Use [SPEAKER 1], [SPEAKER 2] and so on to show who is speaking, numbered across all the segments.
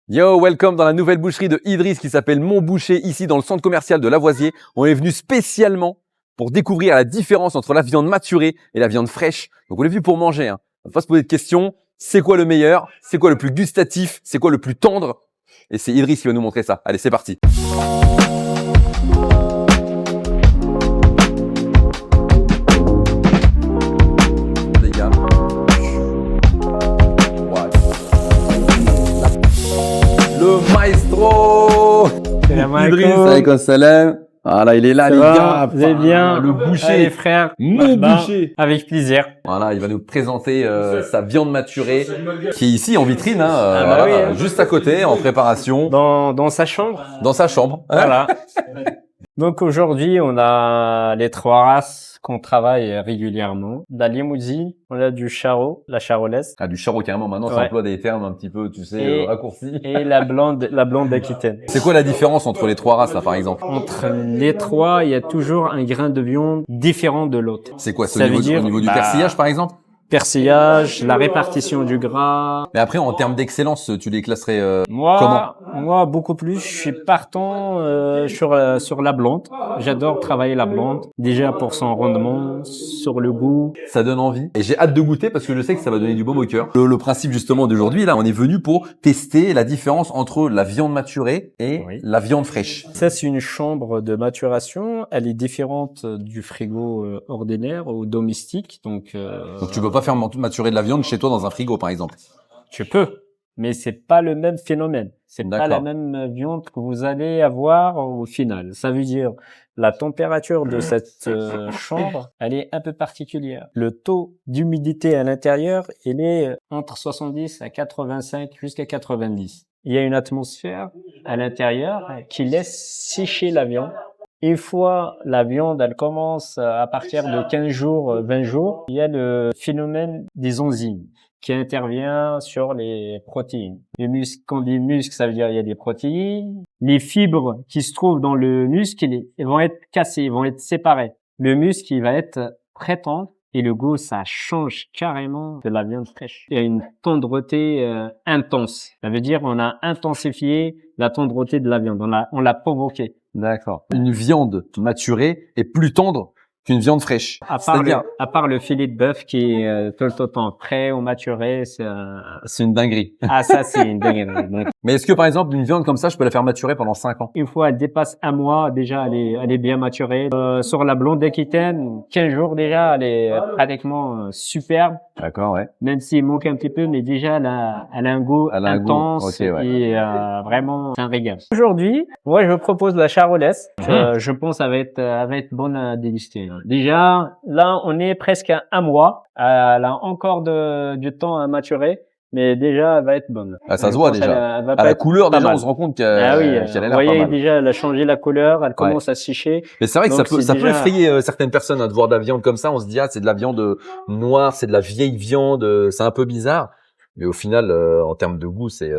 [SPEAKER 1] Yo, welcome dans la nouvelle boucherie de Idriss qui s'appelle Mon Boucher, ici dans le centre commercial de Lavoisier. On est venu spécialement pour découvrir la différence entre la viande maturée et la viande fraîche. Donc on est venu pour manger, hein. On va pas se poser de questions. C'est quoi le meilleur? C'est quoi le plus gustatif? C'est quoi le plus tendre? Et c'est Idriss qui va nous montrer ça. Allez, c'est parti. Les gars. Le maestro Idriss, alaykoum salam. Voilà, il est là, les gars.
[SPEAKER 2] Vous allez bien?
[SPEAKER 1] Le boucher.
[SPEAKER 2] Allez, frère.
[SPEAKER 1] Mon boucher.
[SPEAKER 2] Avec plaisir.
[SPEAKER 1] Voilà, il va nous présenter sa viande maturée qui est ici en vitrine, hein,
[SPEAKER 2] bah oui, hein.
[SPEAKER 1] juste à côté, en préparation,
[SPEAKER 2] Dans sa chambre.
[SPEAKER 1] dans sa chambre. Hein.
[SPEAKER 2] Voilà. Donc aujourd'hui, on a les trois races qu'on travaille régulièrement. La limousine, on a du charot, la charolaise,
[SPEAKER 1] Ah, du charreau carrément. Maintenant, ça
[SPEAKER 2] Ouais.
[SPEAKER 1] emploie des termes un petit peu, tu sais,
[SPEAKER 2] Et-
[SPEAKER 1] raccourcis.
[SPEAKER 2] et la blonde d'Aquitaine.
[SPEAKER 1] C'est quoi la différence entre les trois races là, par exemple?
[SPEAKER 2] Entre les trois, il y a toujours un grain de viande différent de l'autre.
[SPEAKER 1] C'est quoi? C'est
[SPEAKER 2] Ça
[SPEAKER 1] au niveau,
[SPEAKER 2] veut dire,
[SPEAKER 1] au niveau du
[SPEAKER 2] bah,
[SPEAKER 1] persillage, par exemple?
[SPEAKER 2] Persillage, la répartition du gras.
[SPEAKER 1] Mais après, en termes d'excellence, tu les classerais
[SPEAKER 2] Moi, beaucoup plus. Je suis partant sur la blonde. J'adore travailler la blonde. Déjà pour son rendement, sur le goût.
[SPEAKER 1] Ça donne envie. Et j'ai hâte de goûter parce que je sais que ça va donner du baume au cœur. Le principe justement d'aujourd'hui, là, on est venu pour tester la différence entre la viande maturée et
[SPEAKER 2] Oui.
[SPEAKER 1] la viande fraîche.
[SPEAKER 2] Ça, c'est une chambre de maturation. Elle est différente du frigo ordinaire ou domestique. Donc
[SPEAKER 1] Donc tu peux pas faire maturer de la viande chez toi dans un frigo, par exemple.
[SPEAKER 2] tu peux, mais c'est pas le même phénomène. C'est pas la
[SPEAKER 1] D'accord.
[SPEAKER 2] même viande que vous allez avoir au final. Ça veut dire la température de cette chambre, elle est un peu particulière. Le taux d'humidité à l'intérieur, il est entre 70 à 85 jusqu'à 90. Il y a une atmosphère à l'intérieur qui laisse sécher la viande. Une fois la viande, elle commence à partir de 15 jours, 20 jours, il y a le phénomène des enzymes qui intervient sur les protéines. Les muscles, quand on dit muscles, ça veut dire il y a des protéines. Les fibres qui se trouvent dans le muscle, elles vont être cassées, elles vont être séparées. Le muscle, il va être très tendre et le goût, ça change carrément de la viande fraîche. Il y a une tendreté intense. Ça veut dire on a intensifié la tendreté de la viande, on l'a provoquée.
[SPEAKER 1] D'accord. Une viande maturée est plus tendre qu'une viande fraîche.
[SPEAKER 2] À part,
[SPEAKER 1] C'est-à-dire,
[SPEAKER 2] à part le filet de bœuf qui est tout le temps frais ou maturé,
[SPEAKER 1] c'est une dinguerie.
[SPEAKER 2] ah, ça, c'est une dinguerie. Donc,
[SPEAKER 1] Mais est-ce que par exemple une viande comme ça, je peux la faire maturer pendant 5 ans?
[SPEAKER 2] une fois elle dépasse un mois, déjà, elle est bien maturée. Sur la blonde d'Aquitaine, 15 jours déjà, elle est pratiquement superbe.
[SPEAKER 1] D'accord, ouais.
[SPEAKER 2] Même s'il manque un petit peu, mais déjà, elle a un goût
[SPEAKER 1] Elle a un goût,
[SPEAKER 2] intense
[SPEAKER 1] ok, ouais.
[SPEAKER 2] et vraiment, c'est un régal. Aujourd'hui, moi, je propose la charolaise. Je pense elle va être bonne à déguster. Déjà, là, on est presque à un mois. Elle a encore du temps à maturer, mais déjà, elle va être bonne.
[SPEAKER 1] Ah, ça
[SPEAKER 2] Je
[SPEAKER 1] se voit
[SPEAKER 2] pense
[SPEAKER 1] déjà.
[SPEAKER 2] elle va
[SPEAKER 1] À
[SPEAKER 2] pas
[SPEAKER 1] la
[SPEAKER 2] être
[SPEAKER 1] couleur
[SPEAKER 2] pas
[SPEAKER 1] déjà,
[SPEAKER 2] mal.
[SPEAKER 1] on se rend compte
[SPEAKER 2] Ah oui,
[SPEAKER 1] qu'elle a
[SPEAKER 2] vous
[SPEAKER 1] l'air pas
[SPEAKER 2] voyez
[SPEAKER 1] mal.
[SPEAKER 2] déjà, elle a changé la couleur, elle commence à sécher.
[SPEAKER 1] Mais c'est vrai que
[SPEAKER 2] Donc,
[SPEAKER 1] ça
[SPEAKER 2] c'est
[SPEAKER 1] peut
[SPEAKER 2] déjà-
[SPEAKER 1] effrayer certaines personnes hein, de voir de la viande comme ça. On se dit ah c'est de la viande noire, c'est de la vieille viande, c'est un peu bizarre. Mais au final, en termes de goût, c'est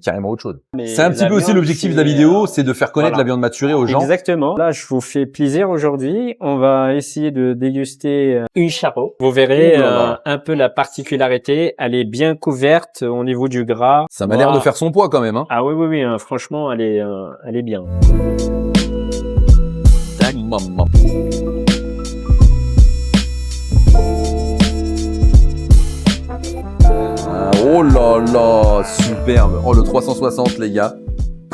[SPEAKER 1] carrément autre chose.
[SPEAKER 2] Mais
[SPEAKER 1] C'est un petit
[SPEAKER 2] la
[SPEAKER 1] peu aussi
[SPEAKER 2] viande,
[SPEAKER 1] l'objectif de la
[SPEAKER 2] c'est-
[SPEAKER 1] vidéo, c'est de faire connaître
[SPEAKER 2] Voilà.
[SPEAKER 1] la viande maturée aux gens.
[SPEAKER 2] Exactement. Là, je vous fais plaisir aujourd'hui. On va essayer de déguster une charot. Vous verrez
[SPEAKER 1] Oh là là.
[SPEAKER 2] un peu la particularité. Elle est bien couverte au niveau du gras.
[SPEAKER 1] Ça m'a l'air de
[SPEAKER 2] Voilà.
[SPEAKER 1] faire son poids quand même. Hein.
[SPEAKER 2] Ah oui, oui, oui. Franchement, elle est bien.
[SPEAKER 1] Maman. Ah, oh là là, superbe. Oh le 360 les gars.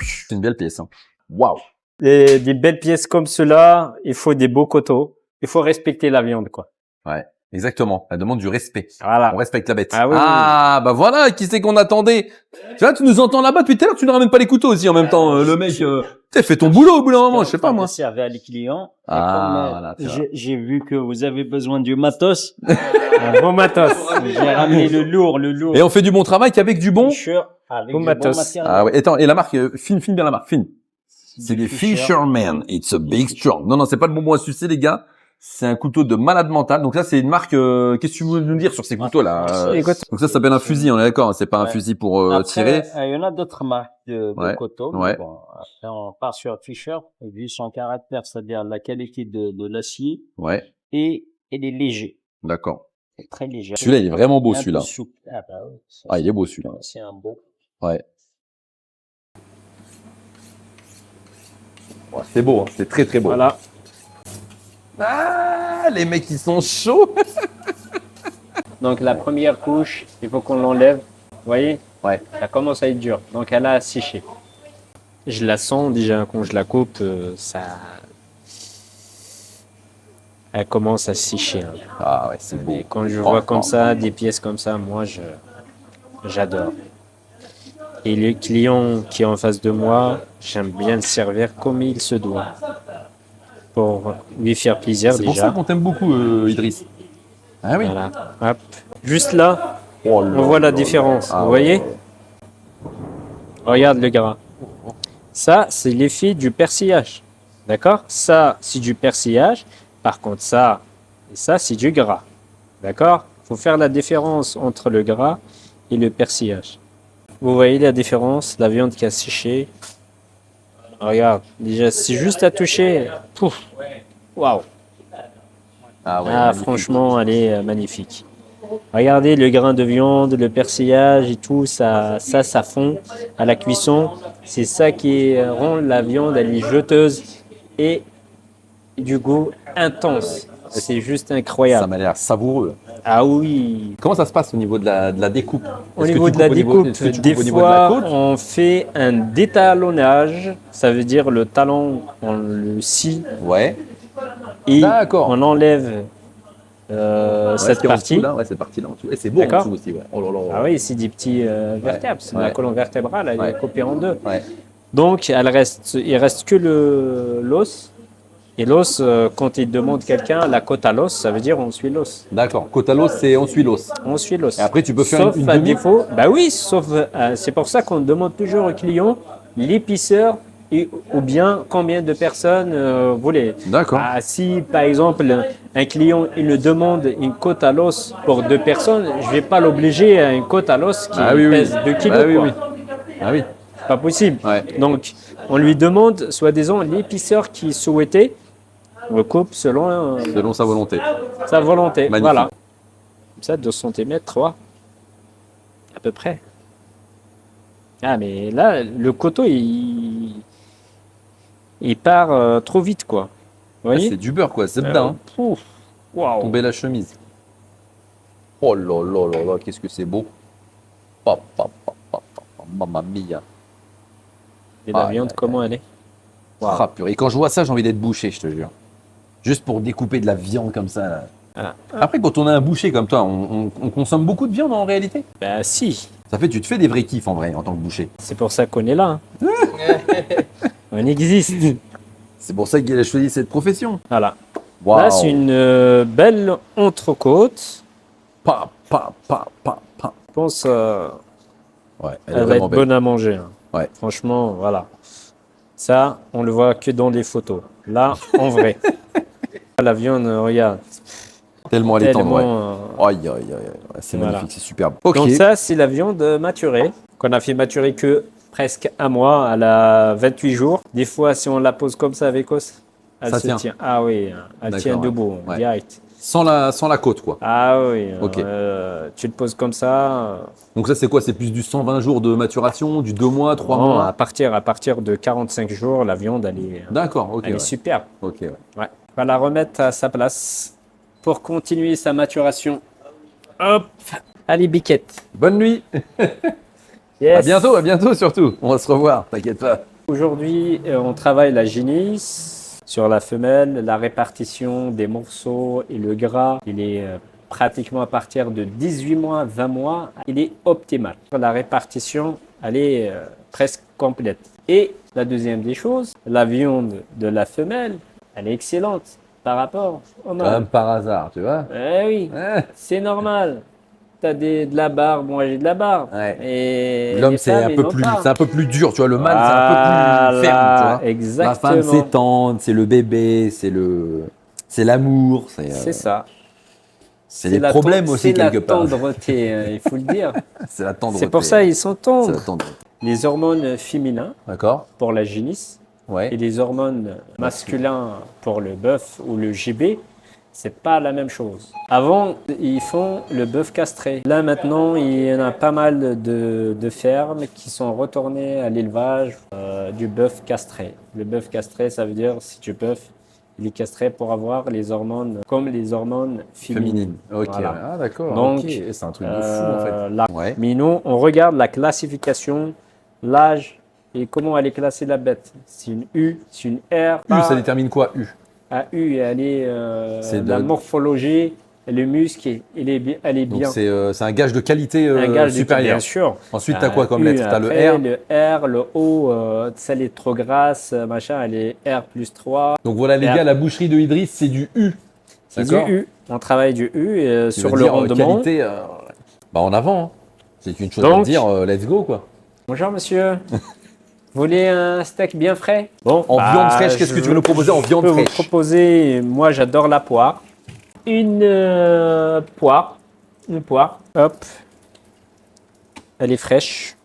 [SPEAKER 1] C'est une belle pièce. Hein. Waouh.
[SPEAKER 2] Et des belles pièces comme cela, il faut des beaux coteaux. Il faut respecter la viande, quoi.
[SPEAKER 1] Ouais, exactement. Elle demande du respect.
[SPEAKER 2] Voilà.
[SPEAKER 1] On respecte la bête.
[SPEAKER 2] Ah oui,
[SPEAKER 1] bah voilà, qui c'est qu'on attendait. Tu vois, tu nous entends là-bas depuis tout à l'heure, tu ne ramènes pas les couteaux aussi en même temps. Le mec, t'as fait ton boulot au bout d'un moment, je sais pas moi.
[SPEAKER 3] Servir les clients. Et
[SPEAKER 1] Ah,
[SPEAKER 3] comme,
[SPEAKER 1] voilà, tu vois.
[SPEAKER 3] j'ai vu que vous avez besoin du matos.
[SPEAKER 2] Un bon matos.
[SPEAKER 3] J'ai ramené le lourd.
[SPEAKER 1] Et on fait du bon travail qu'avec du bon.
[SPEAKER 3] T-shirt avec
[SPEAKER 2] Bon
[SPEAKER 3] du
[SPEAKER 2] matos.
[SPEAKER 3] bon matériel.
[SPEAKER 1] Ah ouais, attends, et la marque, filme bien la marque, filme. C'est des
[SPEAKER 3] Fisher.
[SPEAKER 1] Fisherman. It's a big strong. Non, c'est pas le bonbon à sucer, les gars. C'est un couteau de malade mental. Donc là, c'est une marque, qu'est-ce que tu veux nous dire sur ces couteaux-là?
[SPEAKER 2] Écoute,
[SPEAKER 1] Donc ça s'appelle un fusil, on est d'accord. Hein, c'est pas un
[SPEAKER 3] Ouais.
[SPEAKER 1] fusil pour
[SPEAKER 3] Après,
[SPEAKER 1] tirer.
[SPEAKER 3] il y en a d'autres marques de
[SPEAKER 1] Ouais.
[SPEAKER 3] coteaux. mais
[SPEAKER 1] Ouais.
[SPEAKER 3] Bon, après, on part sur Fisher, vu son caractère, c'est-à-dire la qualité de l'acier,
[SPEAKER 1] Ouais,
[SPEAKER 3] et il est léger.
[SPEAKER 1] d'accord.
[SPEAKER 3] C'est très léger.
[SPEAKER 1] Celui-là, il est vraiment beau,
[SPEAKER 3] Un peu
[SPEAKER 1] celui-là.
[SPEAKER 3] souple. Ah, bah, oui, ça,
[SPEAKER 1] Ah, il est beau, celui-là.
[SPEAKER 3] c'est un beau.
[SPEAKER 1] Ouais. c'est beau, hein, c'est très très beau.
[SPEAKER 2] Voilà.
[SPEAKER 1] Ah, les mecs, ils sont chauds.
[SPEAKER 2] Donc la première couche, il faut qu'on l'enlève. Vous voyez?
[SPEAKER 1] Ouais.
[SPEAKER 2] Ça commence à être dur. Donc elle a séché. Je la sens déjà quand je la coupe, ça. Elle commence à sécher. Hein.
[SPEAKER 1] Ah ouais, c'est beau.
[SPEAKER 2] Et quand je vois comme ça, des pièces comme ça, moi, j'adore. Et le client qui est en face de moi, j'aime bien le servir comme il se doit. Pour lui faire plaisir
[SPEAKER 1] C'est pour
[SPEAKER 2] déjà.
[SPEAKER 1] ça qu'on t'aime beaucoup, Idriss. Ah oui.
[SPEAKER 2] Voilà. Hop. Juste là,
[SPEAKER 1] Oh là
[SPEAKER 2] on voit la
[SPEAKER 1] là
[SPEAKER 2] différence.
[SPEAKER 1] là. Ah
[SPEAKER 2] Vous
[SPEAKER 1] ouais.
[SPEAKER 2] voyez? Regarde le gras. Ça, c'est l'effet du persillage. D'accord? Ça, c'est du persillage. Par contre, ça et ça, c'est du gras. D'accord? Il faut faire la différence entre le gras et le persillage. Vous voyez la différence? La viande qui a séché. Regarde, déjà, c'est juste à toucher. Pouf! Waouh!
[SPEAKER 1] Ah ouais.
[SPEAKER 2] Ah,
[SPEAKER 1] magnifique.
[SPEAKER 2] franchement, elle est magnifique. Regardez le grain de viande, le persillage et tout, ça fond à la cuisson. C'est ça qui rend la viande, elle est jeteuse et du goût intense. C'est juste
[SPEAKER 1] Ça
[SPEAKER 2] incroyable.
[SPEAKER 1] m'a l'air savoureux.
[SPEAKER 2] Ah oui.
[SPEAKER 1] Comment ça se passe au niveau de la découpe?
[SPEAKER 2] Au
[SPEAKER 1] Est-ce que
[SPEAKER 2] niveau
[SPEAKER 1] tu
[SPEAKER 2] de la
[SPEAKER 1] coupes au niveau-
[SPEAKER 2] découpe,
[SPEAKER 1] est-ce que tu
[SPEAKER 2] des
[SPEAKER 1] coupes au niveau de la
[SPEAKER 2] fois,
[SPEAKER 1] côte?
[SPEAKER 2] on fait un détalonnage. Ça veut dire le talon, on le scie
[SPEAKER 1] Ouais.
[SPEAKER 2] et
[SPEAKER 1] D'accord.
[SPEAKER 2] on enlève
[SPEAKER 1] Ouais, ce
[SPEAKER 2] cette
[SPEAKER 1] qui est en
[SPEAKER 2] partie.
[SPEAKER 1] dessous, là, ouais, cette partie-là en dessous. Et c'est beau en
[SPEAKER 2] D'accord.
[SPEAKER 1] dessous aussi, ouais. Oh là là.
[SPEAKER 2] Ah oui, c'est des petits vertèbres. C'est de la
[SPEAKER 1] Ouais.
[SPEAKER 2] colonne vertébrale, elle
[SPEAKER 1] Ouais.
[SPEAKER 2] est coupée en deux.
[SPEAKER 1] Ouais.
[SPEAKER 2] Donc, il reste que l'os. Et l'os, quand il demande quelqu'un la côte à l'os, ça veut dire on suit l'os.
[SPEAKER 1] D'accord. Côte à l'os, c'est on suit l'os.
[SPEAKER 2] On suit l'os.
[SPEAKER 1] Et après, tu peux faire
[SPEAKER 2] sauf
[SPEAKER 1] une
[SPEAKER 2] à
[SPEAKER 1] demi.
[SPEAKER 2] défaut. Bah oui, sauf. C'est pour ça qu'on demande toujours au client l'épaisseur ou bien combien de personnes vous voulez.
[SPEAKER 1] D'accord.
[SPEAKER 2] Ah, si par exemple un client il me demande une côte à l'os pour 2 personnes, je vais pas l'obliger à une côte à l'os qui
[SPEAKER 1] Ah oui, oui.
[SPEAKER 2] pèse 2 kilos.
[SPEAKER 1] Ah oui,
[SPEAKER 2] quoi.
[SPEAKER 1] oui. Ah oui.
[SPEAKER 2] C'est pas possible.
[SPEAKER 1] Ouais.
[SPEAKER 2] Donc on lui demande soi-disant l'épaisseur qu'il souhaitait. On le coupe selon
[SPEAKER 1] Selon sa volonté.
[SPEAKER 2] sa volonté.
[SPEAKER 1] Magnifique.
[SPEAKER 2] Voilà. Comme ça, 2 cm, 3. À peu près. Ah, mais là, le coteau, il part trop vite, quoi. Vous
[SPEAKER 1] Ah,
[SPEAKER 2] voyez?
[SPEAKER 1] c'est du beurre, quoi. C'est dedans. Hein.
[SPEAKER 2] Pouf. Waouh.
[SPEAKER 1] Tomber la chemise. Oh là là là là, qu'est-ce que c'est beau. Pa, pa, pa, pa, pa, pa, mamma mia.
[SPEAKER 2] Et la
[SPEAKER 1] Ah,
[SPEAKER 2] viande, comment elle est? Waouh.
[SPEAKER 1] Ah, purée. Et quand je vois ça, j'ai envie d'être bouché, je te jure. Juste pour découper de la viande comme ça. Là.
[SPEAKER 2] Voilà.
[SPEAKER 1] Après, quand on a un boucher comme toi, on consomme beaucoup de viande en réalité.
[SPEAKER 2] Bah si,
[SPEAKER 1] Ça fait, tu te fais des vrais kiffs en vrai en tant que boucher.
[SPEAKER 2] c'est pour ça qu'on est là. Hein. On existe.
[SPEAKER 1] C'est pour ça qu'il a choisi cette profession.
[SPEAKER 2] Voilà.
[SPEAKER 1] Waouh.
[SPEAKER 2] Là, c'est une belle entrecôte.
[SPEAKER 1] Pa, pa, pa, pa, pa.
[SPEAKER 2] Je pense
[SPEAKER 1] Ouais, elle est
[SPEAKER 2] elle va
[SPEAKER 1] vraiment
[SPEAKER 2] être
[SPEAKER 1] belle.
[SPEAKER 2] bonne à manger. Hein.
[SPEAKER 1] Ouais.
[SPEAKER 2] Franchement, voilà. Ça, on le voit que dans les photos. Là, en vrai. La viande, regarde.
[SPEAKER 1] Tellement elle est tendre, ouais.
[SPEAKER 2] Tellement,
[SPEAKER 1] Aïe, aïe, aïe, aïe. C'est
[SPEAKER 2] Voilà.
[SPEAKER 1] magnifique, c'est superbe. Ok.
[SPEAKER 2] Donc ça, c'est la viande maturée, qu'on a fait maturer que presque un mois, à la 28 jours. Des fois, si on la pose comme ça avec os, elle
[SPEAKER 1] Ça
[SPEAKER 2] se
[SPEAKER 1] tient.
[SPEAKER 2] tient. Ah oui, elle
[SPEAKER 1] D'accord,
[SPEAKER 2] tient
[SPEAKER 1] ouais.
[SPEAKER 2] debout,
[SPEAKER 1] Ouais.
[SPEAKER 2] direct.
[SPEAKER 1] Sans la côte, quoi.
[SPEAKER 2] Ah oui,
[SPEAKER 1] Ok.
[SPEAKER 2] tu le poses comme ça.
[SPEAKER 1] Donc ça, c'est quoi? C'est plus du 120 jours de maturation, du 2 mois, 3
[SPEAKER 2] Non,
[SPEAKER 1] mois?
[SPEAKER 2] à partir de 45 jours, la viande,
[SPEAKER 1] D'accord, ok.
[SPEAKER 2] elle est
[SPEAKER 1] Ouais.
[SPEAKER 2] superbe.
[SPEAKER 1] Ok, ouais.
[SPEAKER 2] Ouais. On va la remettre à sa place pour continuer sa maturation. Hop, allez, biquette.
[SPEAKER 1] Bonne nuit.
[SPEAKER 2] Yes.
[SPEAKER 1] À bientôt surtout. On va se revoir, t'inquiète pas.
[SPEAKER 2] Aujourd'hui, on travaille la génisse sur la femelle, la répartition des morceaux et le gras. Il est pratiquement à partir de 18 mois, 20 mois, il est optimal. La répartition, elle est presque complète. Et la deuxième des choses, la viande de la femelle, elle est excellente par rapport au mâle.
[SPEAKER 1] Comme par hasard, tu vois.
[SPEAKER 2] Eh oui,
[SPEAKER 1] Ouais.
[SPEAKER 2] c'est normal. T'as de la barbe, moi j'ai de la barbe.
[SPEAKER 1] Ouais.
[SPEAKER 2] Et
[SPEAKER 1] L'homme,
[SPEAKER 2] les
[SPEAKER 1] c'est
[SPEAKER 2] femmes,
[SPEAKER 1] un
[SPEAKER 2] ils
[SPEAKER 1] peu
[SPEAKER 2] n'ont
[SPEAKER 1] plus,
[SPEAKER 2] pas.
[SPEAKER 1] c'est un peu plus dur, tu vois. Le mâle, c'est un peu plus ferme, tu vois.
[SPEAKER 2] Exactement.
[SPEAKER 1] La femme, c'est tendre, c'est le bébé, c'est l'amour,
[SPEAKER 2] C'est ça.
[SPEAKER 1] c'est les
[SPEAKER 2] la
[SPEAKER 1] problèmes
[SPEAKER 2] ten-
[SPEAKER 1] aussi quelque part.
[SPEAKER 2] C'est la tendreté, il faut le dire.
[SPEAKER 1] C'est la tendreté.
[SPEAKER 2] C'est pour ça ils sont
[SPEAKER 1] C'est la
[SPEAKER 2] tendres.
[SPEAKER 1] tendreté.
[SPEAKER 2] Les hormones féminines
[SPEAKER 1] D'accord.
[SPEAKER 2] pour la génisse et
[SPEAKER 1] Ouais.
[SPEAKER 2] les hormones masculines pour le bœuf ou le gibet, c'est pas la même chose. Avant, ils font le bœuf castré. Là, maintenant, il y en a pas mal de fermes qui sont retournées à l'élevage du bœuf castré. Le bœuf castré, ça veut dire si tu bœuf, il est castré pour avoir les hormones comme les hormones féminines.
[SPEAKER 1] Ok,
[SPEAKER 2] Voilà.
[SPEAKER 1] ah, d'accord.
[SPEAKER 2] Donc,
[SPEAKER 1] ok. C'est un truc de fou en fait.
[SPEAKER 2] là.
[SPEAKER 1] Ouais.
[SPEAKER 2] Mais nous, on regarde la classification, l'âge et comment elle est classée la bête. C'est une U, c'est une R.
[SPEAKER 1] U, ça détermine quoi, U?
[SPEAKER 2] À U, elle est
[SPEAKER 1] C'est
[SPEAKER 2] la
[SPEAKER 1] de-
[SPEAKER 2] morphologie, le muscle, elle est
[SPEAKER 1] Donc
[SPEAKER 2] bien.
[SPEAKER 1] c'est un gage de qualité
[SPEAKER 2] Un gage de-
[SPEAKER 1] supérieur.
[SPEAKER 2] bien sûr.
[SPEAKER 1] Ensuite, tu as quoi comme
[SPEAKER 2] U,
[SPEAKER 1] lettre? Tu as le
[SPEAKER 2] après,
[SPEAKER 1] R.
[SPEAKER 2] Le R, le O, celle est trop grasse, machin, elle est R+3.
[SPEAKER 1] Donc voilà les
[SPEAKER 2] R.
[SPEAKER 1] gars, la boucherie de Idriss, c'est du U.
[SPEAKER 2] C'est du
[SPEAKER 1] D'accord.
[SPEAKER 2] U. On travaille du U
[SPEAKER 1] Qui
[SPEAKER 2] sur
[SPEAKER 1] veut
[SPEAKER 2] le
[SPEAKER 1] dire,
[SPEAKER 2] rendement.
[SPEAKER 1] qualité, bah en avant. Hein. C'est une chose
[SPEAKER 2] Donc-
[SPEAKER 1] de dire, let's go quoi.
[SPEAKER 2] Bonjour monsieur. Vous voulez un steak bien frais? Bon,
[SPEAKER 1] En viande fraîche, qu'est-ce que tu veux nous proposer en viande
[SPEAKER 2] Je peux vous
[SPEAKER 1] fraîche?
[SPEAKER 2] proposer, moi j'adore la poire. Une poire. Une poire. Hop. Elle est fraîche.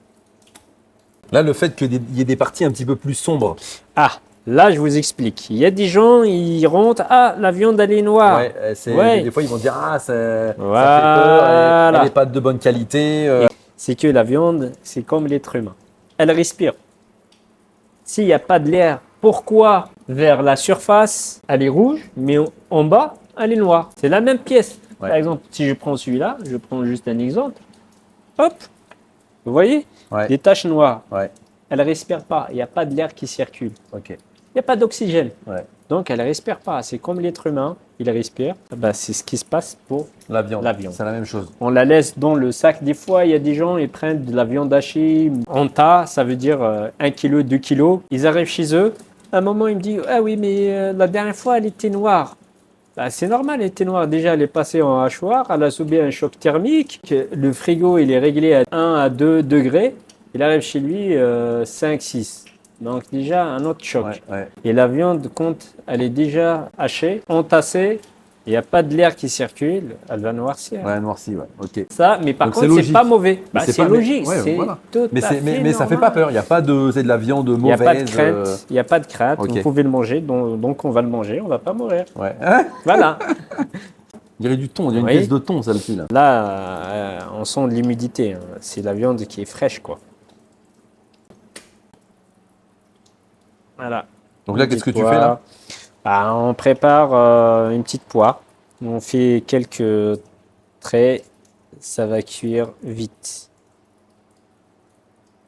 [SPEAKER 1] Là, le fait qu'il y ait des parties un petit peu plus sombres.
[SPEAKER 2] Ah, là je vous explique. Il y a des gens, ils rentrent. Ah, la viande elle est noire.
[SPEAKER 1] Ouais,
[SPEAKER 2] Ouais.
[SPEAKER 1] des fois ils vont dire ça fait peur,
[SPEAKER 2] Voilà.
[SPEAKER 1] elle n'est pas de bonne qualité.
[SPEAKER 2] C'est que la viande, c'est comme l'être humain. Elle respire. S'il n'y a pas de l'air, pourquoi vers la surface, elle est rouge, mais en bas, elle est noire? C'est la même pièce.
[SPEAKER 1] Ouais.
[SPEAKER 2] Par exemple, si je prends celui-là, je prends juste un exemple. Hop, vous voyez?
[SPEAKER 1] Ouais.
[SPEAKER 2] Des taches noires.
[SPEAKER 1] Ouais.
[SPEAKER 2] Elle ne respire pas. Il n'y a pas de l'air qui circule.
[SPEAKER 1] Ok.
[SPEAKER 2] Il n'y a pas d'oxygène.
[SPEAKER 1] Ouais.
[SPEAKER 2] Donc, elle ne respire pas. C'est comme l'être humain. Il respire. Ben, c'est ce qui se passe pour
[SPEAKER 1] La viande.
[SPEAKER 2] La viande.
[SPEAKER 1] C'est la même chose.
[SPEAKER 2] on la laisse dans le sac. Des fois, il y a des gens, ils prennent de la viande hachée en tas, ça veut dire 1 kg, 2 kg. Ils arrivent chez eux. À un moment, ils me disent ah oui, mais la dernière fois, elle était noire. Bah, c'est normal, elle était noire. Déjà, elle est passée en hachoir, elle a subi un choc thermique. Le frigo, il est réglé à 1 à 2 degrés. Il arrive chez lui 5, 6. Donc, déjà, un autre choc.
[SPEAKER 1] Ouais, ouais.
[SPEAKER 2] Et la viande, quand elle est déjà hachée, entassée, il n'y a pas de l'air qui circule, elle va noircir.
[SPEAKER 1] Ouais, noirci, ouais. Ok.
[SPEAKER 2] Ça, mais par
[SPEAKER 1] Donc, c'est
[SPEAKER 2] contre, c'est
[SPEAKER 1] logique.
[SPEAKER 2] pas mauvais. Bah,
[SPEAKER 1] c'est
[SPEAKER 2] c'est
[SPEAKER 1] pas-
[SPEAKER 2] logique,
[SPEAKER 1] ouais,
[SPEAKER 2] c'est
[SPEAKER 1] voilà.
[SPEAKER 2] tout
[SPEAKER 1] Mais,
[SPEAKER 2] à fait
[SPEAKER 1] mais ça fait
[SPEAKER 2] normal.
[SPEAKER 1] pas peur. Il n'y a pas de, c'est de la viande
[SPEAKER 2] Il n'y
[SPEAKER 1] mauvaise.
[SPEAKER 2] a pas de crainte. Il n'y a pas de crainte.
[SPEAKER 1] ok.
[SPEAKER 2] Vous pouvez le manger, donc on va le manger, on va pas mourir.
[SPEAKER 1] Ouais. Hein,
[SPEAKER 2] Voilà.
[SPEAKER 1] il y aurait du thon. Il y a une
[SPEAKER 2] Oui.
[SPEAKER 1] pièce de thon, celle-ci là.
[SPEAKER 2] Là, on sent de l'humidité. Hein. C'est la viande qui est fraîche, quoi. Voilà.
[SPEAKER 1] Donc là,
[SPEAKER 2] Une
[SPEAKER 1] qu'est-ce que
[SPEAKER 2] petite
[SPEAKER 1] tu fais là?
[SPEAKER 2] poire. Bah, on prépare une petite poire. On fait quelques traits. Ça va cuire vite.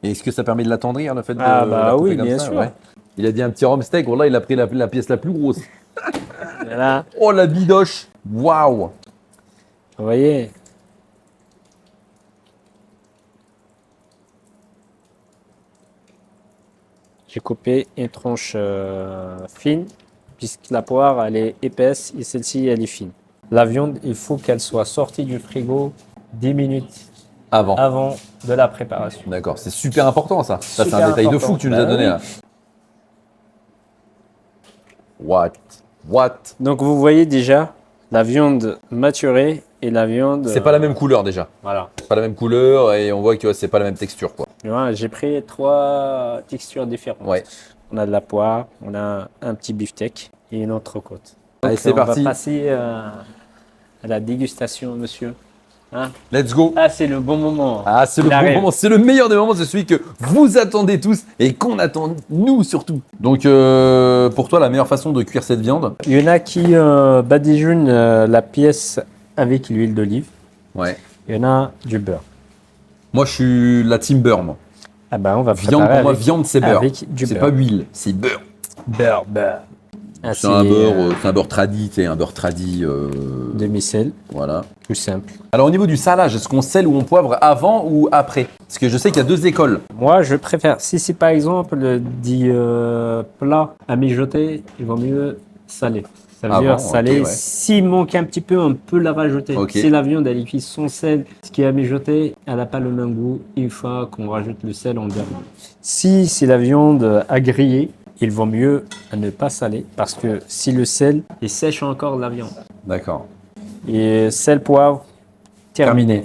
[SPEAKER 1] Et est-ce que ça permet de l'attendrir, le fait de
[SPEAKER 2] Ah, bah
[SPEAKER 1] la couper
[SPEAKER 2] oui,
[SPEAKER 1] comme
[SPEAKER 2] bien
[SPEAKER 1] ça?
[SPEAKER 2] sûr.
[SPEAKER 1] Ouais. Il a dit un petit rhum steak. Là, il a pris la pièce la plus grosse.
[SPEAKER 2] Voilà.
[SPEAKER 1] Oh, la bidoche. Waouh.
[SPEAKER 2] Vous voyez? J'ai coupé une tranche fine, puisque la poire, elle est épaisse et celle-ci, elle est fine. La viande, il faut qu'elle soit sortie du frigo 10 minutes
[SPEAKER 1] Avant.
[SPEAKER 2] avant de la préparation.
[SPEAKER 1] D'accord. C'est super important ça. Ça, c'est
[SPEAKER 2] Super
[SPEAKER 1] un détail de
[SPEAKER 2] important.
[SPEAKER 1] fou que tu nous
[SPEAKER 2] Bah
[SPEAKER 1] as donné
[SPEAKER 2] oui.
[SPEAKER 1] là. What?
[SPEAKER 2] Donc, vous voyez déjà la viande maturée et la viande...
[SPEAKER 1] C'est pas la même couleur déjà.
[SPEAKER 2] Voilà.
[SPEAKER 1] C'est pas la même couleur et on voit que c'est pas la même texture quoi.
[SPEAKER 2] Tu vois, j'ai pris 3 textures différentes.
[SPEAKER 1] Ouais.
[SPEAKER 2] On a de la poire, on a un petit beefsteak et une entrecôte.
[SPEAKER 1] Allez, c'est
[SPEAKER 2] on
[SPEAKER 1] parti.
[SPEAKER 2] va passer à la dégustation, monsieur. Hein?
[SPEAKER 1] Let's go.
[SPEAKER 2] Ah, c'est le bon moment.
[SPEAKER 1] Ah, c'est le
[SPEAKER 2] Il
[SPEAKER 1] bon
[SPEAKER 2] arrive.
[SPEAKER 1] moment, c'est le meilleur des moments, c'est celui que vous attendez tous et qu'on attend nous surtout. Donc pour toi, la meilleure façon de cuire cette viande?
[SPEAKER 2] Il y en a qui badigeonnent la pièce avec l'huile d'olive.
[SPEAKER 1] Ouais.
[SPEAKER 2] Il y en a du beurre.
[SPEAKER 1] Moi, je suis la team beurre, moi.
[SPEAKER 2] Ah ben, on va
[SPEAKER 1] Viande,
[SPEAKER 2] préparer
[SPEAKER 1] pour moi,
[SPEAKER 2] avec,
[SPEAKER 1] viande, c'est beurre.
[SPEAKER 2] avec du
[SPEAKER 1] C'est
[SPEAKER 2] beurre.
[SPEAKER 1] pas huile, c'est beurre.
[SPEAKER 2] Beurre. Ah,
[SPEAKER 1] C'est un beurre, c'est un beurre tradi, c'est un beurre tradi.
[SPEAKER 2] demi-sel,
[SPEAKER 1] Voilà.
[SPEAKER 2] tout simple.
[SPEAKER 1] Alors au niveau du salage, est-ce qu'on sel ou on poivre avant ou après? Parce que je sais qu'il y a deux écoles.
[SPEAKER 2] Moi, je préfère, si c'est par exemple dit plat à mijoter, il vaut mieux saler. Ça veut
[SPEAKER 1] Ah
[SPEAKER 2] dire
[SPEAKER 1] bon,
[SPEAKER 2] saler.
[SPEAKER 1] ok, ouais.
[SPEAKER 2] S'il manque un petit peu, on peut la rajouter.
[SPEAKER 1] Ok.
[SPEAKER 2] Si la viande elle est cuite sans sel, ce qui est à mijoter, elle n'a pas le même goût une fois qu'on rajoute le sel en dernier. Si c'est la viande à griller, il vaut mieux ne pas saler parce que si le sel, il sèche encore la viande.
[SPEAKER 1] D'accord.
[SPEAKER 2] Et sel, poivre, terminé.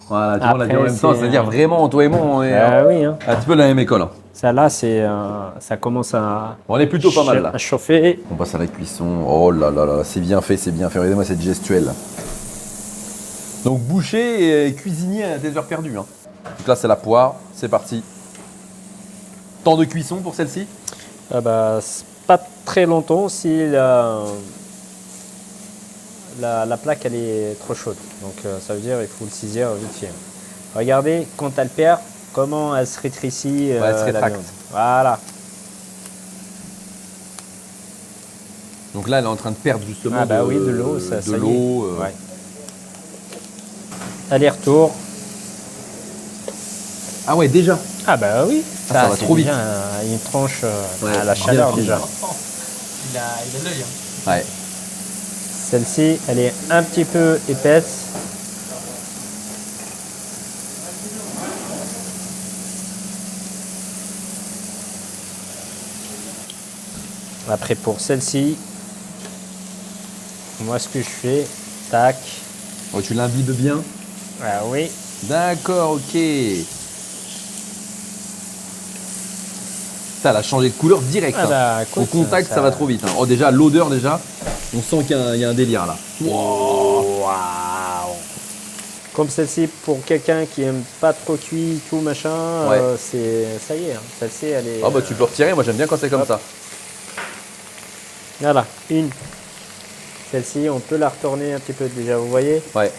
[SPEAKER 1] Voilà, tu vois, on l'a dit en
[SPEAKER 2] Après,
[SPEAKER 1] même temps,
[SPEAKER 2] c'est,
[SPEAKER 1] c'est-à-dire vraiment, toi et moi, on est
[SPEAKER 2] oui, hein.
[SPEAKER 1] un petit peu de la même école. Hein.
[SPEAKER 2] Ça là, ça commence à,
[SPEAKER 1] On est plutôt pas mal là.
[SPEAKER 2] à chauffer.
[SPEAKER 1] On passe à la cuisson. Oh là là là, c'est bien fait, c'est bien fait. Regardez-moi cette gestuelle. Donc boucher et cuisinier à tes heures perdues. Hein. Donc là, c'est la poire. C'est parti. Temps de cuisson pour celle-ci?
[SPEAKER 2] Ah bah, c'est pas très longtemps si la plaque elle est trop chaude. Donc ça veut dire il faut le saisir vite fait. Regardez quand elle perd, comment elle se rétrécit
[SPEAKER 1] Ouais, elle se
[SPEAKER 2] la
[SPEAKER 1] rétracte.
[SPEAKER 2] viande. Voilà.
[SPEAKER 1] Donc là, elle est en train de perdre justement
[SPEAKER 2] Ah bah oui, de l'eau, ça y est.
[SPEAKER 1] l'eau.
[SPEAKER 2] Ouais. Aller-retour.
[SPEAKER 1] Ah ouais, déjà.
[SPEAKER 2] Ah bah oui.
[SPEAKER 1] Ça va
[SPEAKER 2] c'est
[SPEAKER 1] trop vite.
[SPEAKER 2] déjà une tranche
[SPEAKER 1] Ouais,
[SPEAKER 2] à la
[SPEAKER 1] bien
[SPEAKER 2] chaleur
[SPEAKER 1] fini.
[SPEAKER 2] déjà.
[SPEAKER 3] Il a l'œil. Hein.
[SPEAKER 1] Ouais.
[SPEAKER 2] Celle-ci, elle est un petit peu épaisse. Après pour celle-ci, moi ce que je fais, tac.
[SPEAKER 1] Oh, tu l'imbibes bien.
[SPEAKER 2] Ah oui.
[SPEAKER 1] D'accord, ok. Ça, elle a changé de couleur direct.
[SPEAKER 2] Ah
[SPEAKER 1] hein.
[SPEAKER 2] bah, écoute,
[SPEAKER 1] Au contact, ça va trop vite. Hein. Oh, déjà, l'odeur, déjà, on sent qu'il y a un délire là.
[SPEAKER 2] Waouh. Comme celle-ci, pour quelqu'un qui aime pas trop cuit, tout machin,
[SPEAKER 1] Ouais.
[SPEAKER 2] ça y est. Hein. Celle-ci, elle est.
[SPEAKER 1] Ah bah tu peux retirer, moi j'aime bien quand c'est comme
[SPEAKER 2] Hop.
[SPEAKER 1] ça.
[SPEAKER 2] Voilà, une. Celle-ci, on peut la retourner un petit peu déjà, vous voyez.
[SPEAKER 1] Ouais.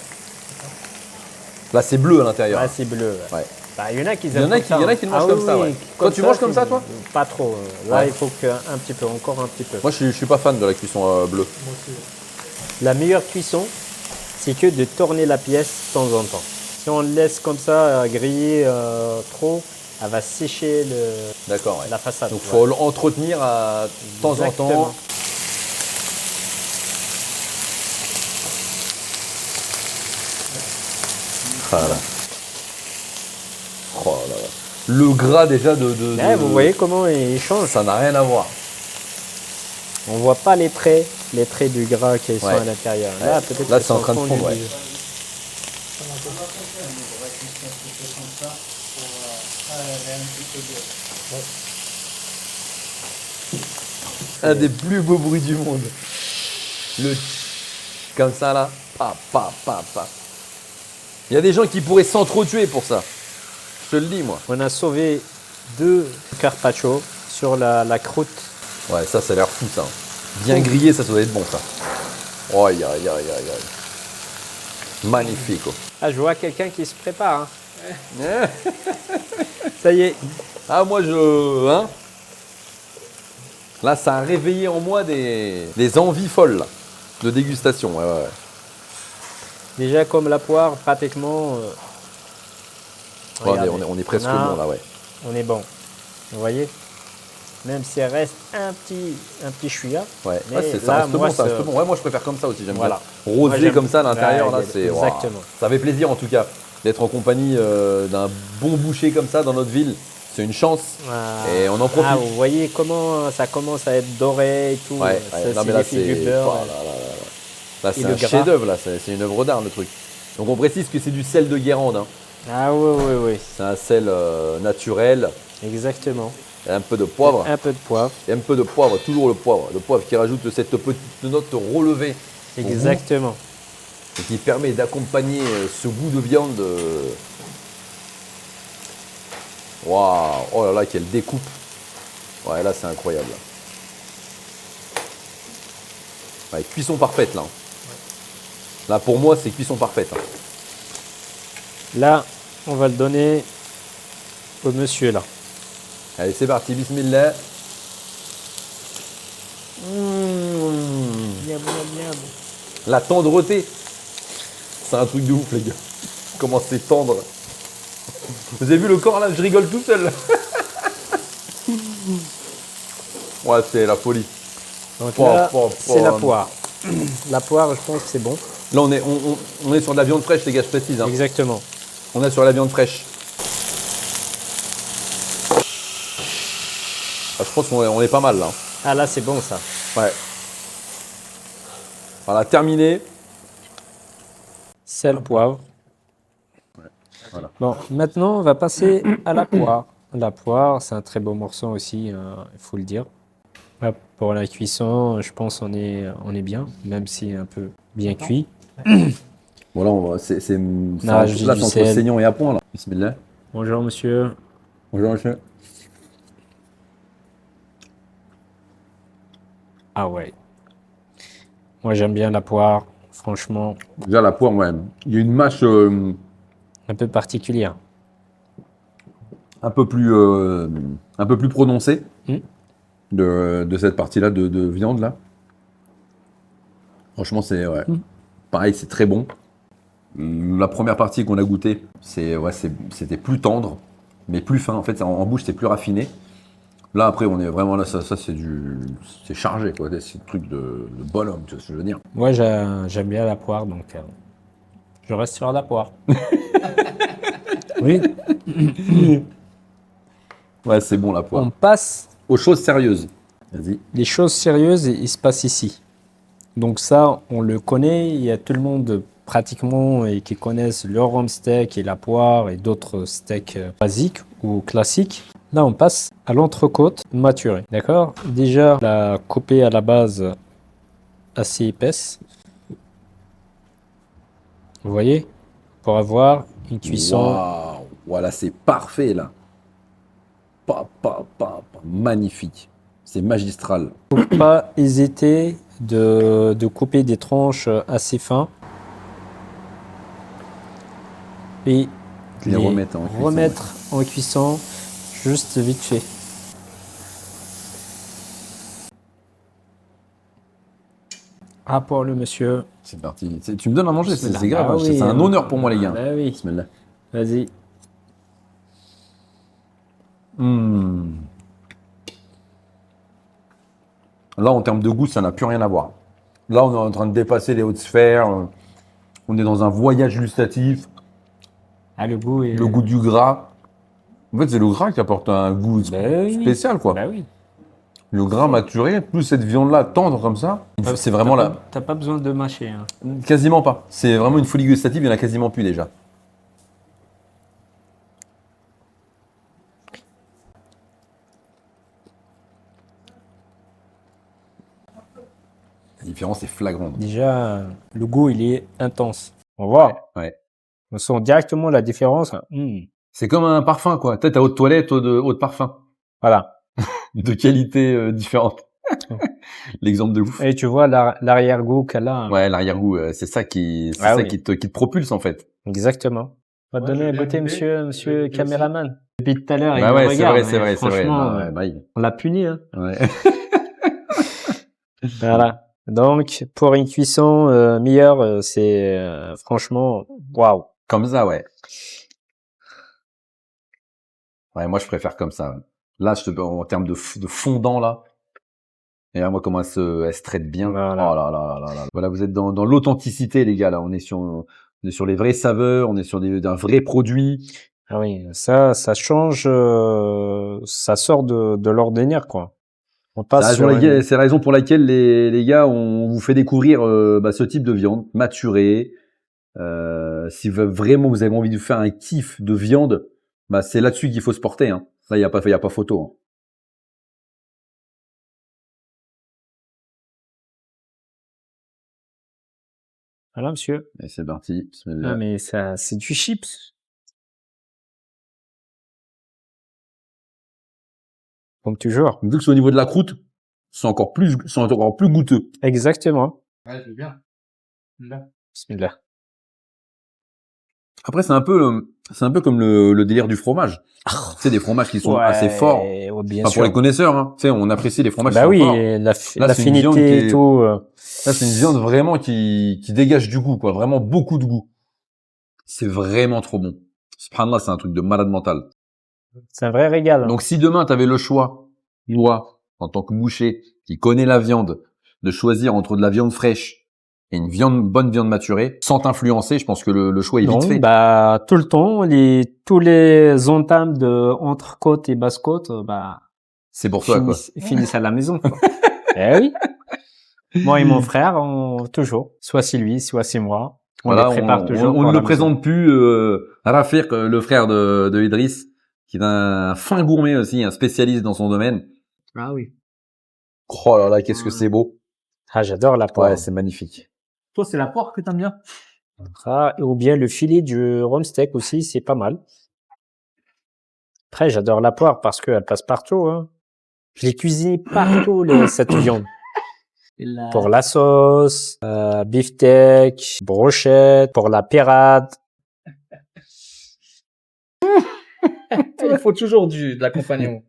[SPEAKER 1] Là c'est bleu à l'intérieur.
[SPEAKER 2] Là, c'est bleu. Ouais.
[SPEAKER 1] Ouais.
[SPEAKER 2] Bah, il y en a qui
[SPEAKER 1] Il y en a qui le mangent comme ça, ouais. Toi, tu manges comme ça, toi?
[SPEAKER 2] Pas trop. Là,
[SPEAKER 1] Ouais.
[SPEAKER 2] il faut un petit peu, encore un petit peu.
[SPEAKER 1] Moi je suis pas fan de la cuisson bleue.
[SPEAKER 2] La meilleure cuisson, c'est que de tourner la pièce de temps en temps. Si on le laisse comme ça griller trop, elle va sécher
[SPEAKER 1] D'accord, ouais.
[SPEAKER 2] la façade.
[SPEAKER 1] Donc
[SPEAKER 2] Ouais.
[SPEAKER 1] faut l'entretenir de temps en
[SPEAKER 2] Exactement.
[SPEAKER 1] temps. Voilà. Oh là là. Le gras déjà
[SPEAKER 2] Là, vous voyez comment il change.
[SPEAKER 1] ça n'a rien à voir.
[SPEAKER 2] On voit pas les traits du gras qui sont
[SPEAKER 1] Ouais.
[SPEAKER 2] à l'intérieur.
[SPEAKER 1] Ouais.
[SPEAKER 2] Là, peut-être
[SPEAKER 1] Là,
[SPEAKER 2] qu'ils
[SPEAKER 1] c'est en
[SPEAKER 2] sont
[SPEAKER 1] train de
[SPEAKER 2] fondus
[SPEAKER 1] fondre, ouais.
[SPEAKER 2] déjà.
[SPEAKER 1] Un des plus beaux bruits du monde. Le comme ça là, pa pa pa pa. Il y a des gens qui pourraient s'entretuer pour ça. Je te le dis moi.
[SPEAKER 2] On a sauvé 2 carpaccio sur la croûte.
[SPEAKER 1] Ouais, ça a l'air fou ça. Bien grillé, ça doit être bon ça. Oh, aïe, aïe, aïe, aïe, aïe. Magnifique. Oh.
[SPEAKER 2] Ah, je vois quelqu'un qui se prépare. Hein. Ça y est.
[SPEAKER 1] Ah, moi je. Hein là, ça a réveillé en moi des envies folles là, de dégustation. Ouais, ouais, ouais.
[SPEAKER 2] Déjà, comme la poire, pratiquement.
[SPEAKER 1] Ouais,
[SPEAKER 2] regardez.
[SPEAKER 1] on est presque
[SPEAKER 2] On a-
[SPEAKER 1] bon là, ouais.
[SPEAKER 2] On est bon. Vous voyez. Même s'il reste un petit chouïa.
[SPEAKER 1] Ouais,
[SPEAKER 2] Mais
[SPEAKER 1] ouais, ça
[SPEAKER 2] là,
[SPEAKER 1] reste
[SPEAKER 2] moi,
[SPEAKER 1] bon, ça
[SPEAKER 2] c'est-
[SPEAKER 1] reste bon. Ouais, moi je préfère comme ça aussi, j'aime
[SPEAKER 2] Voilà.
[SPEAKER 1] bien.
[SPEAKER 2] Moi,
[SPEAKER 1] Rosé
[SPEAKER 2] j'aime-
[SPEAKER 1] comme ça à l'intérieur, là,
[SPEAKER 2] Ouais,
[SPEAKER 1] c'est. Waouh.
[SPEAKER 2] exactement.
[SPEAKER 1] Ça fait plaisir en tout cas d'être en compagnie d'un bon boucher comme ça dans notre ville. C'est une chance.
[SPEAKER 2] Ah.
[SPEAKER 1] Et on en profite.
[SPEAKER 2] Ah, vous voyez comment ça commence à être doré et tout.
[SPEAKER 1] Ouais,
[SPEAKER 2] Ça,
[SPEAKER 1] ouais. Non,
[SPEAKER 2] c'est
[SPEAKER 1] mais là,
[SPEAKER 2] l'effet du
[SPEAKER 1] c'est.
[SPEAKER 2] beurre.
[SPEAKER 1] Oh là là là là. Là,
[SPEAKER 2] Et
[SPEAKER 1] c'est
[SPEAKER 2] le
[SPEAKER 1] un
[SPEAKER 2] gras.
[SPEAKER 1] chef-d'œuvre, là, c'est une œuvre d'art le truc. Donc on précise que c'est du sel de Guérande. Hein.
[SPEAKER 2] Ah oui, oui, oui.
[SPEAKER 1] C'est un sel naturel,
[SPEAKER 2] Exactement.
[SPEAKER 1] et un peu de poivre.
[SPEAKER 2] Un peu de poivre.
[SPEAKER 1] Et un peu de poivre, toujours le poivre. Le poivre qui rajoute cette petite note relevée. au goût
[SPEAKER 2] Exactement.
[SPEAKER 1] et qui permet d'accompagner ce goût de viande. Waouh, oh là là, quelle découpe. Ouais, là c'est incroyable. Ouais, cuisson parfaite là. Là pour moi c'est cuisson parfaite. Hein.
[SPEAKER 2] Là, on va le donner au monsieur là.
[SPEAKER 1] Allez c'est parti, bismillah.
[SPEAKER 2] Bien, bien.
[SPEAKER 1] La tendreté. C'est un truc de ouf les gars. Comment c'est tendre. Vous avez vu le corps là, je rigole tout seul. Ouais, c'est la folie.
[SPEAKER 2] Donc
[SPEAKER 1] Poire,
[SPEAKER 2] là,
[SPEAKER 1] poire,
[SPEAKER 2] c'est la
[SPEAKER 1] poire.
[SPEAKER 2] poire. La poire, je pense que c'est bon.
[SPEAKER 1] Là on est sur de la viande fraîche les gars, je précise. Hein.
[SPEAKER 2] Exactement.
[SPEAKER 1] On est sur la viande fraîche. Ah, je pense qu'on est pas mal là.
[SPEAKER 2] Ah là, c'est bon ça.
[SPEAKER 1] Ouais. Voilà, terminé.
[SPEAKER 2] Sel, poivre.
[SPEAKER 1] Voilà.
[SPEAKER 2] Bon, maintenant, on va passer à la poire. La poire, c'est un très beau morceau aussi, il faut le dire. Là, pour la cuisson, je pense on est bien, même si un peu bien cuit.
[SPEAKER 1] Voilà,
[SPEAKER 2] Là, je dis
[SPEAKER 1] là,
[SPEAKER 2] du
[SPEAKER 1] c'est entre
[SPEAKER 2] sel.
[SPEAKER 1] saignant et à point, là. Bismillah.
[SPEAKER 2] Bonjour, monsieur.
[SPEAKER 1] Bonjour, monsieur.
[SPEAKER 2] Ah ouais. Moi, j'aime bien la poire, franchement,
[SPEAKER 1] Déjà, la poire, ouais. Il y a une mâche
[SPEAKER 2] un peu particulière.
[SPEAKER 1] un peu plus prononcée
[SPEAKER 2] Hmm.
[SPEAKER 1] de cette partie-là de viande, là. Franchement, c'est, ouais.
[SPEAKER 2] Mm.
[SPEAKER 1] Pareil, c'est très bon. La première partie qu'on a goûtée, c'était plus tendre, mais plus fin. En fait, en bouche, c'est plus raffiné. Là, après, on est vraiment là, ça c'est chargé, quoi. C'est un truc de bonhomme, tu vois ce que je veux dire.
[SPEAKER 2] Moi, j'aime bien la poire, donc je reste sur la poire. Oui.
[SPEAKER 1] Ouais, c'est bon, la poire.
[SPEAKER 2] On passe
[SPEAKER 1] Aux choses sérieuses. Vas-y.
[SPEAKER 2] les choses sérieuses, il se passe ici. Donc ça, on le connaît, il y a tout le monde pratiquement et qui connaissent le rhum steak et la poire et d'autres steaks basiques ou classiques. Là, on passe à l'entrecôte maturée, d'accord? Déjà, la coupée à la base assez épaisse. Vous voyez? Pour avoir une cuisson
[SPEAKER 1] Waouh. Voilà, c'est parfait, là. Magnifique. C'est magistral.
[SPEAKER 2] pas hésiter de couper des tranches assez fins et
[SPEAKER 1] Les remettre en cuisson,
[SPEAKER 2] remettre en cuisson juste vite fait. Ah, pour le monsieur.
[SPEAKER 1] C'est parti. Tu me donnes à manger, c'est grave.
[SPEAKER 2] Ah
[SPEAKER 1] Hein.
[SPEAKER 2] oui,
[SPEAKER 1] C'est un honneur pour moi, les gars.
[SPEAKER 2] Bah oui,
[SPEAKER 1] Bismillah.
[SPEAKER 2] vas-y.
[SPEAKER 1] Là, en termes de goût, ça n'a plus rien à voir. Là, on est en train de dépasser les hautes sphères. On est dans un voyage gustatif.
[SPEAKER 2] Ah, le goût est...
[SPEAKER 1] Le goût du gras. En fait, c'est le gras qui apporte un goût
[SPEAKER 2] Bah oui.
[SPEAKER 1] spécial, quoi.
[SPEAKER 2] Bah oui.
[SPEAKER 1] Le gras maturé, plus cette viande-là tendre comme ça, c'est vraiment là.
[SPEAKER 2] T'as pas besoin de mâcher. Hein.
[SPEAKER 1] Quasiment pas. C'est vraiment une folie gustative, il n'y en a quasiment plus déjà. La différence est flagrante.
[SPEAKER 2] Déjà, le goût, il est intense. On voit.
[SPEAKER 1] Ouais.
[SPEAKER 2] On sent directement la différence.
[SPEAKER 1] C'est comme un parfum, quoi. Peut-être à haute toilette, eau de parfum.
[SPEAKER 2] Voilà.
[SPEAKER 1] De qualité différente. L'exemple de ouf.
[SPEAKER 2] Et tu vois l'arrière-goût qu'elle a.
[SPEAKER 1] Ouais, l'arrière-goût, c'est ça qui te propulse, en fait.
[SPEAKER 2] Exactement. On va te donner à goûter, monsieur caméraman. Depuis tout à l'heure, il
[SPEAKER 1] Bah
[SPEAKER 2] me
[SPEAKER 1] ouais,
[SPEAKER 2] regarde.
[SPEAKER 1] c'est vrai.
[SPEAKER 2] Franchement,
[SPEAKER 1] Ouais, bah oui.
[SPEAKER 2] on l'a puni. Hein.
[SPEAKER 1] Ouais.
[SPEAKER 2] Voilà. Donc, pour une cuisson meilleure, c'est franchement, waouh.
[SPEAKER 1] Comme ça, ouais. Ouais, moi, je préfère comme ça. Là, en termes de fondant, là. Et là, moi, comment elle se traite bien.
[SPEAKER 2] Voilà.
[SPEAKER 1] Oh là là là là. Voilà, vous êtes dans l'authenticité, les gars, là. On est sur les vraies saveurs, on est sur d'un vrai produit.
[SPEAKER 2] Ah oui, ça change, ça sort de l'ordinaire, quoi. On passe sur
[SPEAKER 1] C'est la raison pour laquelle les gars, on vous fait découvrir ce type de viande maturée. Si vraiment vous avez envie de faire un kiff de viande, c'est là-dessus qu'il faut se porter. Hein. Là, il y a pas photo. Hein.
[SPEAKER 2] Voilà, monsieur.
[SPEAKER 1] Et c'est parti.
[SPEAKER 2] Ah, mais ça, c'est du chips. Comme toujours.
[SPEAKER 1] Vu que c'est au niveau de la croûte, c'est encore plus goûteux.
[SPEAKER 2] Exactement.
[SPEAKER 3] Ouais, c'est bien.
[SPEAKER 2] Bismillah.
[SPEAKER 1] Après, c'est un peu comme le délire du fromage. Tu sais, des fromages qui sont assez forts.
[SPEAKER 2] Ouais, bien
[SPEAKER 1] Enfin,
[SPEAKER 2] sûr.
[SPEAKER 1] pour les connaisseurs, hein. Tu sais, on apprécie les fromages
[SPEAKER 2] Bah
[SPEAKER 1] qui
[SPEAKER 2] oui,
[SPEAKER 1] sont forts.
[SPEAKER 2] et
[SPEAKER 1] Là, c'est une
[SPEAKER 2] l'affinité
[SPEAKER 1] viande
[SPEAKER 2] et tout.
[SPEAKER 1] Là, c'est une viande vraiment qui dégage du goût, quoi. Vraiment beaucoup de goût. C'est vraiment trop bon. Subhanallah, c'est un truc de malade mental.
[SPEAKER 2] C'est un vrai régal. Hein.
[SPEAKER 1] Donc, si demain, tu avais le choix, moi, en tant que boucher, qui connais la viande, de choisir entre de la viande fraîche et une bonne viande maturée, sans t'influencer, je pense que le choix est vite fait.
[SPEAKER 2] Bah, tout le temps, tous les entames de entrecôte et basse-côte,
[SPEAKER 1] C'est pour toi, quoi.
[SPEAKER 2] finissent à la maison, quoi. Eh oui. Moi et mon frère, toujours. Soit c'est lui, soit c'est moi. On les prépare toujours.
[SPEAKER 1] On ne le présente plus Rafir, le frère de Idriss, qui est un fin gourmet aussi, un spécialiste dans son domaine.
[SPEAKER 3] Ah oui.
[SPEAKER 1] Oh là là, qu'est-ce que c'est beau.
[SPEAKER 2] Ah, j'adore la poire.
[SPEAKER 1] Ouais, c'est magnifique.
[SPEAKER 3] Toi, c'est la poire que t'aimes bien?
[SPEAKER 2] Ah, ou bien le filet du rhum steak aussi, c'est pas mal. Après, j'adore la poire parce qu'elle passe partout. Hein. Je l'ai cuisinée partout, cette viande. Pour la sauce, beefsteak, brochette, pour la pirate.
[SPEAKER 3] Il faut toujours de l'accompagnement.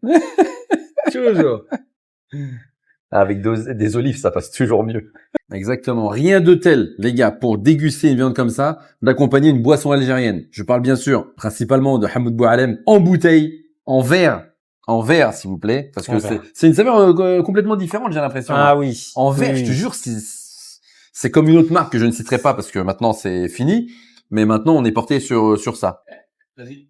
[SPEAKER 3] Toujours.
[SPEAKER 1] Avec des olives, ça passe toujours mieux. Exactement. Rien de tel, les gars, pour déguster une viande comme ça, d'accompagner une boisson algérienne. Je parle bien sûr, principalement de Hamoud Boualem en bouteille, en verre, s'il vous plaît, parce que c'est une saveur complètement différente, j'ai l'impression.
[SPEAKER 2] Ah oui.
[SPEAKER 1] En verre,
[SPEAKER 2] oui.
[SPEAKER 1] je te jure, c'est comme une autre marque que je ne citerai pas parce que maintenant c'est fini, mais maintenant on est porté sur ça.
[SPEAKER 3] Vas-y.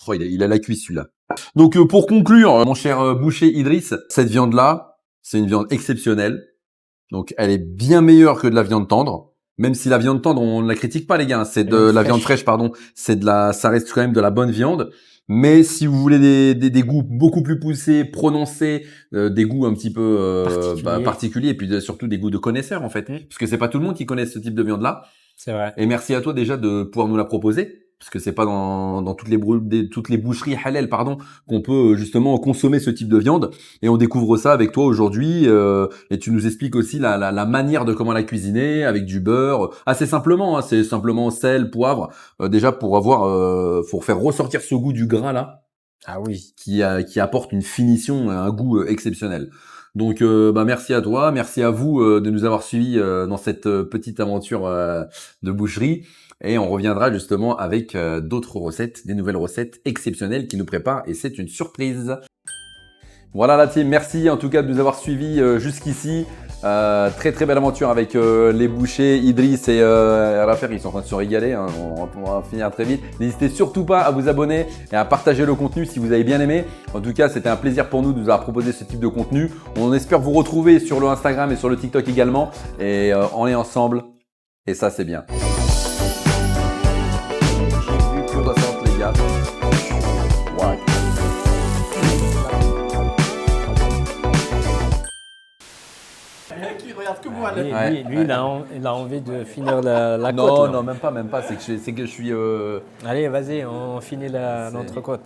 [SPEAKER 1] Oh, il a la cuisse celui-là. Donc pour conclure, mon cher boucher Idriss, cette viande-là, c'est une viande exceptionnelle. Donc elle est bien meilleure que de la viande tendre. Même si la viande tendre, on ne la critique pas les gars, c'est de la viande fraîche, pardon. Ça reste quand même de la bonne viande. Mais si vous voulez des goûts beaucoup plus poussés, prononcés, des goûts un petit peu particuliers, et puis surtout des goûts de connaisseurs en fait, parce que c'est pas tout le monde qui connaît ce type de viande-là.
[SPEAKER 2] C'est vrai.
[SPEAKER 1] Et merci à toi déjà de pouvoir nous la proposer, parce que c'est pas dans toutes les boucheries halal qu'on peut justement consommer ce type de viande. Et on découvre ça avec toi aujourd'hui, et tu nous expliques aussi la manière de comment la cuisiner avec du beurre, assez simplement. Hein, c'est simplement sel, poivre, déjà pour faire ressortir ce goût du gras là.
[SPEAKER 2] Ah oui.
[SPEAKER 1] Qui apporte une finition, un goût exceptionnel. Donc merci à toi, merci à vous de nous avoir suivis dans cette petite aventure de boucherie, et on reviendra justement avec d'autres recettes, des nouvelles recettes exceptionnelles qui nous préparent, et c'est une surprise. Voilà la team, merci en tout cas de nous avoir suivis jusqu'ici. Très très belle aventure avec les bouchers Idriss et Rafir, ils sont en train de se régaler, hein. On va finir très vite. N'hésitez surtout pas à vous abonner et à partager le contenu si vous avez bien aimé. En tout cas, c'était un plaisir pour nous de vous avoir proposé ce type de contenu. On espère vous retrouver sur le Instagram et sur le TikTok également, et on est ensemble, et ça c'est bien. J'ai vu que 60 les gars. Ouais.
[SPEAKER 3] Il regarde que moi.
[SPEAKER 2] Lui, il a envie de finir la côte.
[SPEAKER 1] Non,
[SPEAKER 2] là.
[SPEAKER 1] non, même pas. C'est que je suis.
[SPEAKER 2] Allez, vas-y, on finit l'entrecôte.